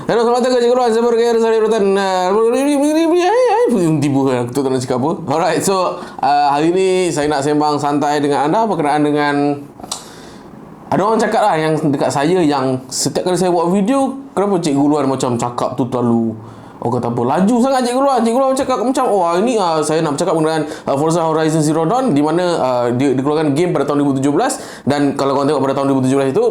Hello, selamat datang ke Cikgu Luan. Saya berkaya dari Rutan. Tiba aku tak nak cakap apa. Alright, so hari ni saya nak sembang santai dengan anda berkenaan dengan ada orang cakap lah yang dekat saya yang setiap kali saya buat video, kenapa Cikgu Luan macam cakap tu terlalu orang kata apa, laju sangat Cikgu Luan. Cikgu Luan cakap macam ini saya nak bercakap mengenai Forza Horizon Zero Dawn, di mana dia dikeluarkan game pada tahun 2017, dan kalau korang tengok pada tahun 2017 itu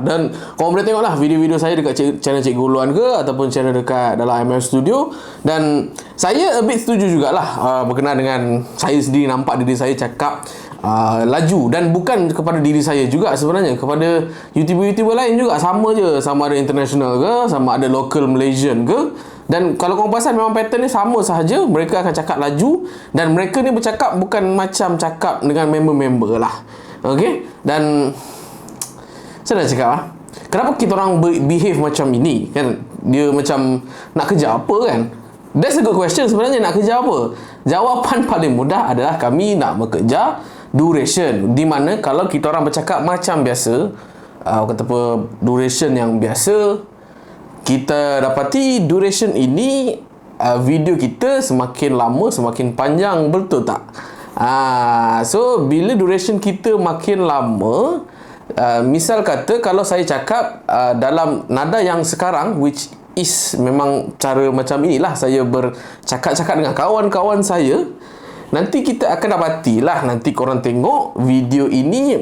dan korang boleh tengok lah video-video saya dekat channel Cikgu Luan ke ataupun channel dekat dalam MF Studio. Dan saya a bit setuju jugalah berkenaan dengan saya sendiri nampak diri saya cakap laju, dan bukan kepada diri saya juga sebenarnya, kepada YouTuber-YouTuber lain juga sama je, sama ada international ke, sama ada local Malaysian ke. Dan kalau korang perasan memang pattern ni sama sahaja, mereka akan cakap laju, dan mereka ni bercakap bukan macam cakap dengan member-member lah. Okay, dan saya dah cakap kenapa kita orang behave macam ini kan, dia macam nak kerja apa kan. That's a good question sebenarnya, nak kerja apa. Jawapan paling mudah adalah kami nak bekerja duration, di mana kalau kita orang bercakap macam biasa, kata apa, duration yang biasa, kita dapati duration ini video kita semakin lama semakin panjang, betul tak? So bila duration kita makin lama, misal kata kalau saya cakap dalam nada yang sekarang, which is memang cara macam inilah saya bercakap-cakap dengan kawan-kawan saya, nanti kita akan dapatilah, nanti korang tengok video ini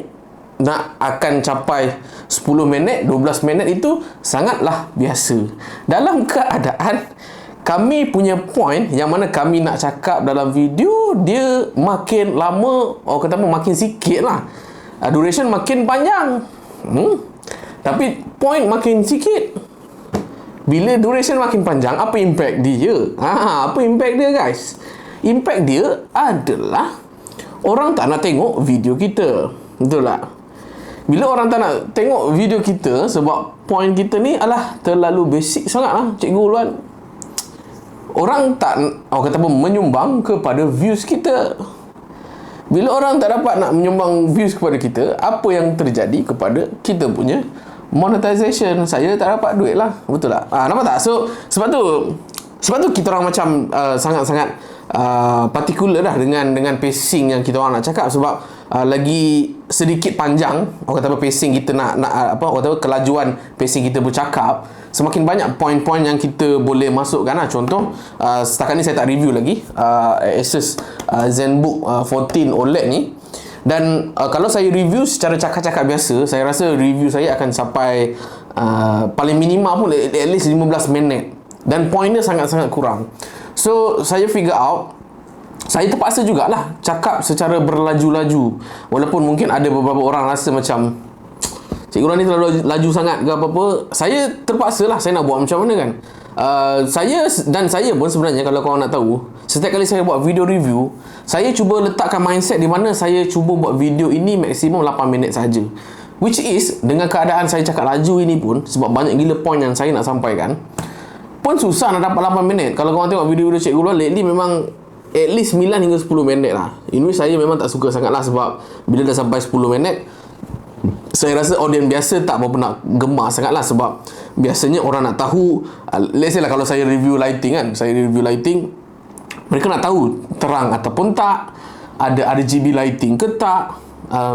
nak akan capai 10 minit, 12 minit, itu sangatlah biasa. Dalam keadaan kami punya point yang mana kami nak cakap dalam video, dia makin lama, kata apa, makin sikit lah, duration makin panjang, tapi point makin sikit. Bila duration makin panjang, apa impact dia? Apa impact dia guys? Impact dia adalah orang tak nak tengok video kita. Betul tak? Bila orang tak nak tengok video kita sebab point kita ni terlalu basic sangat lah Cikgu Luan, orang tak kata apa, menyumbang kepada views kita. Bila orang tak dapat nak menyumbang views kepada kita, apa yang terjadi kepada kita punya monetization? Saya tak dapat duit lah. Betul tak? Nampak tak? So sebab tu kita orang macam sangat-sangat particular lah dengan pacing yang kita orang nak cakap. Sebab lagi sedikit panjang, orang kata apa, pacing kita nak orang kata apa, kelajuan pacing kita bercakap, semakin banyak point-point yang kita boleh masukkan lah. Contoh, setakat ni saya tak review lagi Asus ZenBook 14 OLED ni. Dan kalau saya review secara cakap-cakap biasa, saya rasa review saya akan sampai paling minimal pun at least 15 minit, dan point dia sangat-sangat kurang. So saya figure out, saya terpaksa jugalah cakap secara berlaju-laju, walaupun mungkin ada beberapa orang rasa macam Cikgu Luan ni terlalu laju sangat ke apa-apa. Saya terpaksa lah, saya nak buat macam mana kan. Saya pun sebenarnya, kalau korang nak tahu, setiap kali saya buat video review, saya cuba letakkan mindset di mana saya cuba buat video ini maksimum 8 minit saja. Which is, dengan keadaan saya cakap laju ini pun, sebab banyak gila point yang saya nak sampaikan, pun susah nak dapat 8 minit. Kalau korang tengok video-video Cikgu Luan lately, memang at least 9 hingga 10 minit lah. Ini saya memang tak suka sangat lah, sebab bila dah sampai 10 minit, saya rasa audience biasa tak berapa nak gemar sangat lah. Sebab biasanya orang nak tahu, let's say lah kalau saya review lighting kan, mereka nak tahu terang ataupun tak, ada RGB lighting ke tak,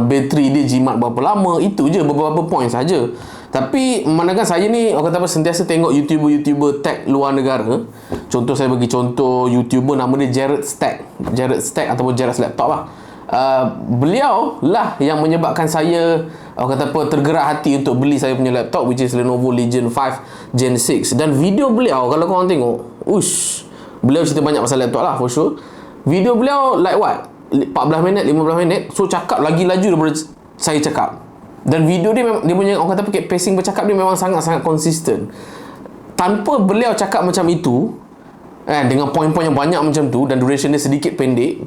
bateri dia jimat berapa lama, itu je beberapa point saja. Tapi memandangkan saya ni, orang kata apa, sentiasa tengok YouTuber tech luar negara. Contoh, saya bagi contoh YouTuber nama dia Jared Stack ataupun Jared's Laptop lah. Beliau lah yang menyebabkan saya, orang kata apa, tergerak hati untuk beli saya punya laptop, which is Lenovo Legion 5 Gen 6. Dan video beliau, kalau korang tengok, beliau cerita banyak pasal laptop lah for sure. Video beliau like what, 14 minit, 15 minit. So cakap lagi laju daripada saya cakap. Dan video dia punya, orang kata apa, pacing bercakap dia memang sangat-sangat konsisten. Tanpa beliau cakap macam itu, dengan point-point yang banyak macam tu, dan duration dia sedikit pendek,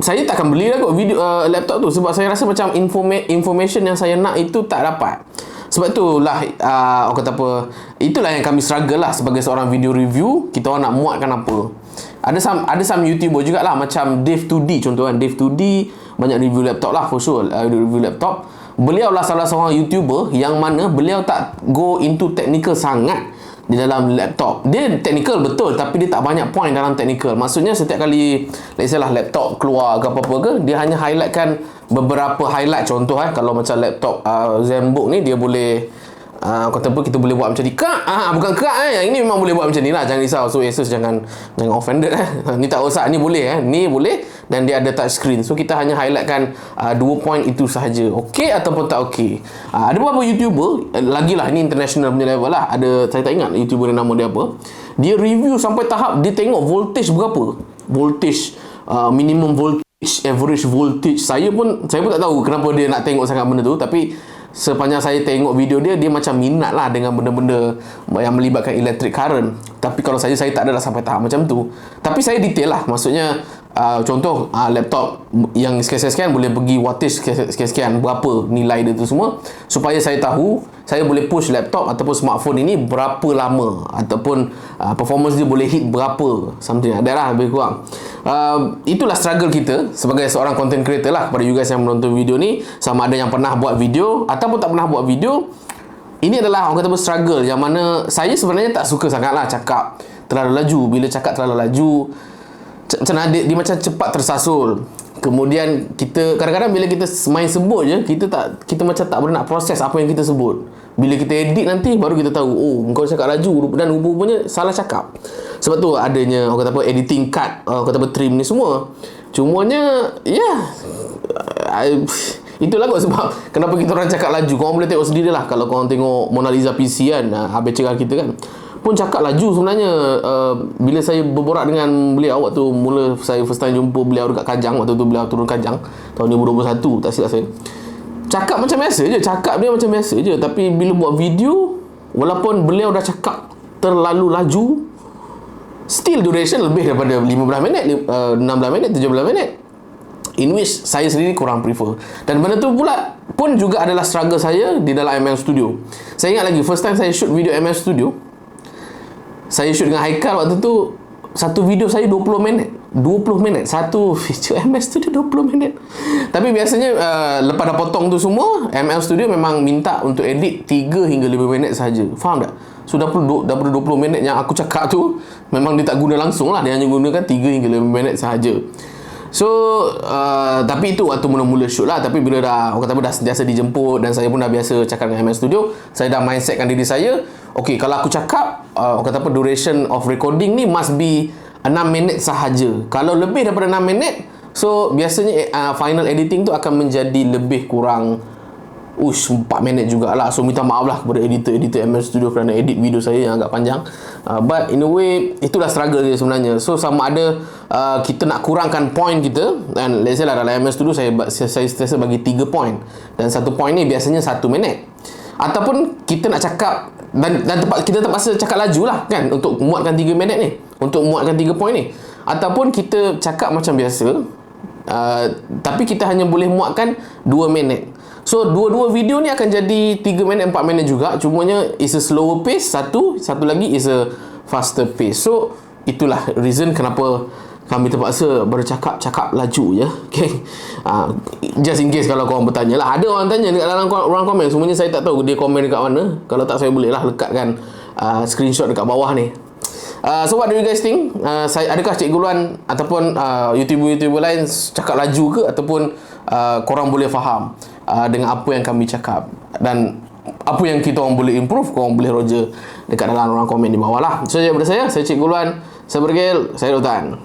saya takkan beli lah kot video laptop tu. Sebab saya rasa macam information yang saya nak itu tak dapat. Sebab itulah orang kata apa, itulah yang kami struggle lah sebagai seorang video review. Kita orang nak muatkan apa. Ada some YouTuber jugalah, macam Dave2D contoh kan. Dave2D banyak review laptop lah for sure, review laptop. beliau lah salah seorang YouTuber yang mana beliau tak go into technical sangat di dalam laptop. Dia technical betul, tapi dia tak banyak point dalam technical. Maksudnya setiap kali let's say lah laptop keluar ke apa-apa ke, dia hanya highlightkan beberapa highlight. Contoh kalau macam laptop ZenBook ni, dia boleh kata apa, kita boleh buat macam ni. Bukan yang ini memang boleh buat macam ni lah. Jangan risau. So Asus jangan offended ni tak usah, ni boleh ni boleh, dan dia ada touch screen. So kita hanya highlightkan 2 point itu sahaja. Okey ataupun tak okey. Ada beberapa YouTuber lagilah, ini international punya level lah. Ada, saya tak ingat YouTuber yang nama dia apa. Dia review sampai tahap dia tengok voltage berapa. Voltage minimum voltage, average voltage. Saya pun tak tahu kenapa dia nak tengok sangat benda tu, tapi sepanjang saya tengok video dia, dia macam minat lah dengan benda-benda yang melibatkan electric current. Tapi kalau saya tak ada lah sampai tahap macam tu. Tapi saya detail lah. Maksudnya contoh laptop yang sekian-sekian boleh pergi wattage sekian-sekian, berapa nilai dia tu semua, supaya saya tahu saya boleh push laptop ataupun smartphone ini berapa lama, ataupun performance dia boleh hit berapa, something ada lah, lebih kurang. Itulah struggle kita sebagai seorang content creator lah. Kepada you guys yang menonton video ni, sama ada yang pernah buat video ataupun tak pernah buat video, ini adalah orang kata struggle yang mana saya sebenarnya tak suka sangat lah cakap terlalu laju. Bila cakap terlalu laju, macam mana dia macam cepat tersasul. Kemudian kita kadang-kadang bila kita main sebut je, kita macam tak boleh nak proses apa yang kita sebut. Bila kita edit nanti baru kita tahu, oh kau cakap laju dan rupa-rupanya salah cakap. Sebab tu adanya orang kata apa, editing cut, kata apa, trim ni semua. Cumanya itulah kot sebab kenapa kita orang cakap laju. Korang boleh tengok sendirilah kalau korang tengok Mona Lisa PC kan, habis cerah kita kan pun cakap laju sebenarnya. Bila saya berborak dengan beliau waktu mula saya first time jumpa beliau dekat Kajang, waktu tu beliau turun Kajang tahun 2021, tak silap saya, cakap macam biasa je, cakap dia macam biasa je. Tapi bila buat video, walaupun beliau dah cakap terlalu laju, still duration lebih daripada 15 minit, 16 minit, 17 minit, in which saya sendiri kurang prefer. Dan benda tu pula pun juga adalah struggle saya di dalam ML Studio. Saya ingat lagi first time saya shoot video ML Studio, saya shoot dengan Haikal waktu tu, satu video saya 20 minit. Satu video ML Studio 20 minit. Tapi biasanya lepas dah potong tu semua, ML Studio memang minta untuk edit 3 hingga 5 minit sahaja. Faham tak? So dah perlu 20 minit yang aku cakap tu memang dia tak guna langsung lah. Dia hanya gunakan 3 hingga 5 minit sahaja. So tapi itu waktu mula-mula shoot lah. Tapi bila dah orang kata dah sentiasa dijemput dan saya pun dah biasa cakap dengan ML Studio, saya dah mindsetkan diri saya, okay, kalau aku cakap orang kata apa, duration of recording ni must be 6 minit sahaja. Kalau lebih daripada 6 minit, so biasanya final editing tu akan menjadi lebih kurang 4 minit jugalah. So minta maaf lah kepada editor ML Studio kerana edit video saya yang agak panjang. But in a way, itulah struggle dia sebenarnya. So sama ada kita nak kurangkan point kita, dan let's say lah dalam ML Studio saya sentiasa bagi 3 point, dan 1 point ni biasanya 1 minit. Ataupun kita nak cakap dan kita terpaksa cakap laju lah kan, untuk muatkan 3 minit ni, untuk muatkan 3 point ni. Ataupun kita cakap macam biasa, tapi kita hanya boleh muatkan 2 minit. So dua-dua video ni akan jadi 3 minit 4 minit juga. Cumanya is a slower pace, satu lagi is a faster pace. So itulah reason kenapa kami terpaksa bercakap laju je. Okay. Just in case kalau korang bertanya lah. Ada orang tanya dekat dalam ruang komen. Semuanya saya tak tahu dia komen dekat mana. Kalau tak, saya boleh lah lekatkan screenshot dekat bawah ni. So what do you guys think? Adakah Cikgu Luan ataupun YouTuber lain cakap laju ke, ataupun korang boleh faham dengan apa yang kami cakap, dan apa yang kita orang boleh improve, korang boleh roger dekat dalam ruang komen di bawah lah. So daripada saya Cikgu Luan, saya Bergil, saya Rotan.